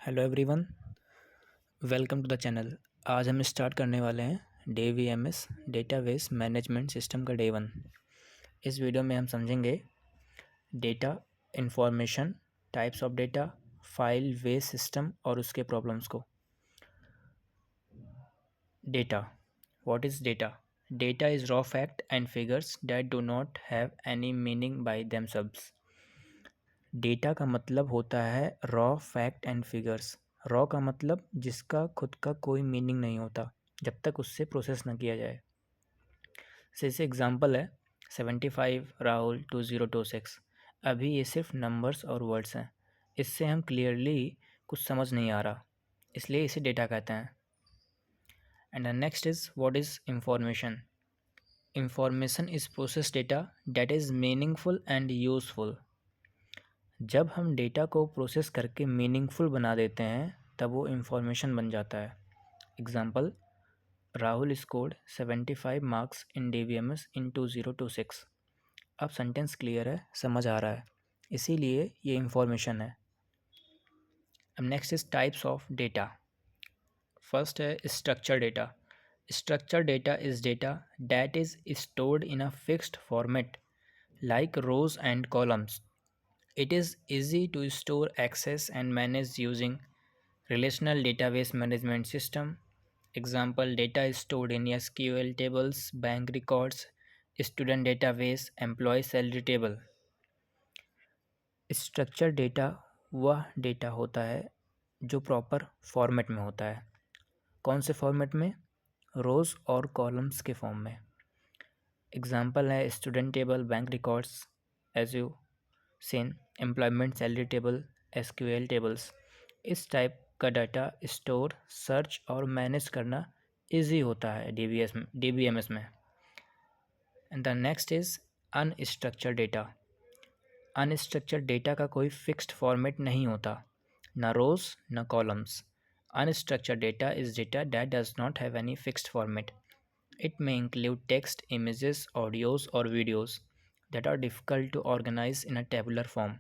Hello everyone, welcome to the channel. आज हम start करने वाले हैं DVMS डेटाबेस मैनेजमेंट सिस्टम का डे 1। इस वीडियो में हम समझेंगे data, information, types of data, file base system और उसके प्रॉब्लम्स को। Data, what is data? Data is raw fact and figures that do not have any meaning by themselves. Data का मतलब होता है raw fact and figures. Raw का मतलब जिसका खुद का कोई मीनिंग नहीं होता जब तक उससे प्रोसेस ना किया जाए। जैसे एग्जांपल है 75 राहुल 2026। अभी ये सिर्फ नंबर्स और वर्ड्स हैं, इससे हम क्लियरली कुछ समझ नहीं आ रहा, इसलिए इसे डेटा कहते हैं। And the next is what is information. Information is process data that is meaningful and useful. जब हम डेटा को प्रोसेस करके मीनिंगफुल बना देते हैं तब वो इंफॉर्मेशन बन जाता है। Example, Rahul scored 75 marks in DVMS इन 2026। अब सेंटेंस क्लियर है, समझ आ रहा है, इसीलिए ये इंफॉर्मेशन है। अब next is types of data. First है structure data. Structure data is data that is stored in a fixed format like rows and columns. It is easy to store, access, and manage using relational database management system. Example, data is stored in SQL tables, bank records, student database, employee salary table. Structure data वह data होता है जो proper format में होता है। कौन से format में? रोज़ और कॉलम्स के फॉर्म में। एग्जाम्पल है student table, bank records, as you seen, employment salary table, SQL tables. इस टाइप का डाटा स्टोर, सर्च और मैनेज करना इजी होता है DBMS में। And the next is unstructured data. Unstructured data का कोई फिक्स्ड फॉर्मेट नहीं होता, ना रोज ना columns. Unstructured data is data that does not have any fixed format. It may include text, images, audios, or videos that are difficult to organize in a tabular form.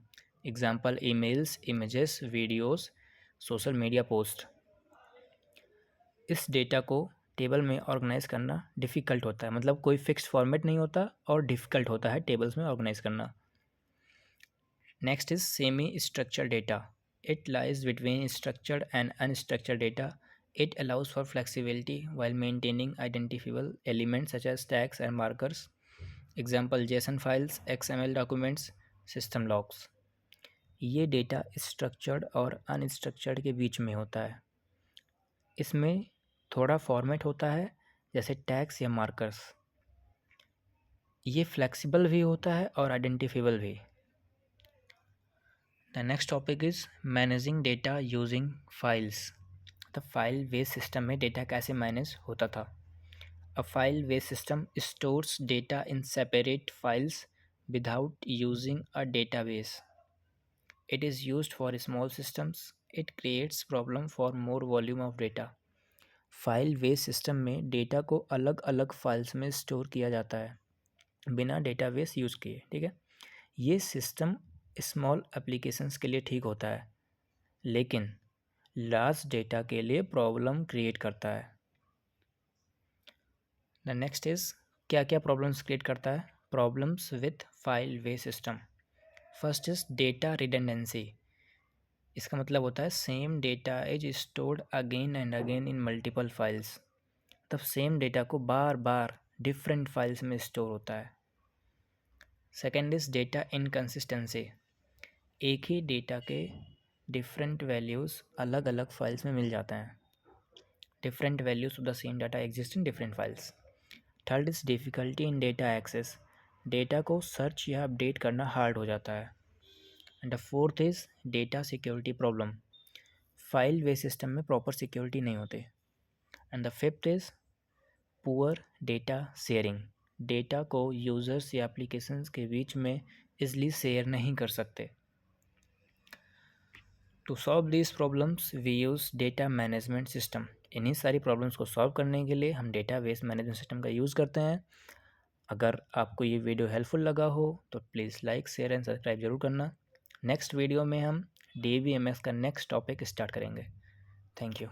Example, emails, images, videos, social media posts. इस data को table में organise करना difficult होता है, मतलब कोई fixed format नहीं होता और डिफ़िकल्ट होता है टेबल्स में ऑर्गेनाइज करना। Next is semi structured data. It lies between structured and unstructured data. It allows for flexibility while maintaining identifiable elements such as tags and markers. Example, JSON files, XML documents, system logs. ये data structured और unstructured के बीच में होता है। इसमें थोड़ा format होता है जैसे टैग्स या मार्कर्स। ये फ्लेक्सिबल भी होता है और आइडेंटिफिएबल भी। The next topic is managing data using files. The file base system में डेटा कैसे मैनेज होता था। A file-based system stores data in separate files without using a database. It is used for small systems. It creates problem for more volume of data. File base system में data को अलग अलग files में store किया जाता है बिना database use किए। ठीक है, ये सिस्टम स्मॉल एप्लीकेशंस के लिए ठीक होता है, लेकिन लार्ज डेटा के लिए प्रॉब्लम क्रिएट करता है। द नेक्स्ट इज़ क्या क्या प्रॉब्लम्स क्रिएट करता है। Problems with file base system. First is data redundancy. इसका मतलब होता है same data is stored again and again in multiple files. तब सेम डेटा को बार बार डिफरेंट फाइल्स में स्टोर होता है। Second is data inconsistency. एक ही डेटा के डिफरेंट वैल्यूज़ अलग अलग फाइल्स में मिल जाते हैं। Different values of the same data exist in different files. Third is difficulty in data access. Data को सर्च या अपडेट करना हार्ड हो जाता है। And the fourth is data security problem. File base system में प्रॉपर सिक्योरिटी नहीं होती। And the fifth is poor data sharing. Data को यूज़र्स या एप्लीकेशंस के बीच में इजली शेयर नहीं कर सकते। To solve these problems we use data management system. इन्हीं सारी प्रॉब्लम्स को सॉल्व करने के लिए हम डेटाबेस मैनेजमेंट सिस्टम का यूज़ करते हैं। अगर आपको ये वीडियो हेल्पफुल लगा हो तो please like, share and subscribe ज़रूर करना। नेक्स्ट वीडियो में हम DAV MX का नेक्स्ट टॉपिक स्टार्ट करेंगे। Thank you.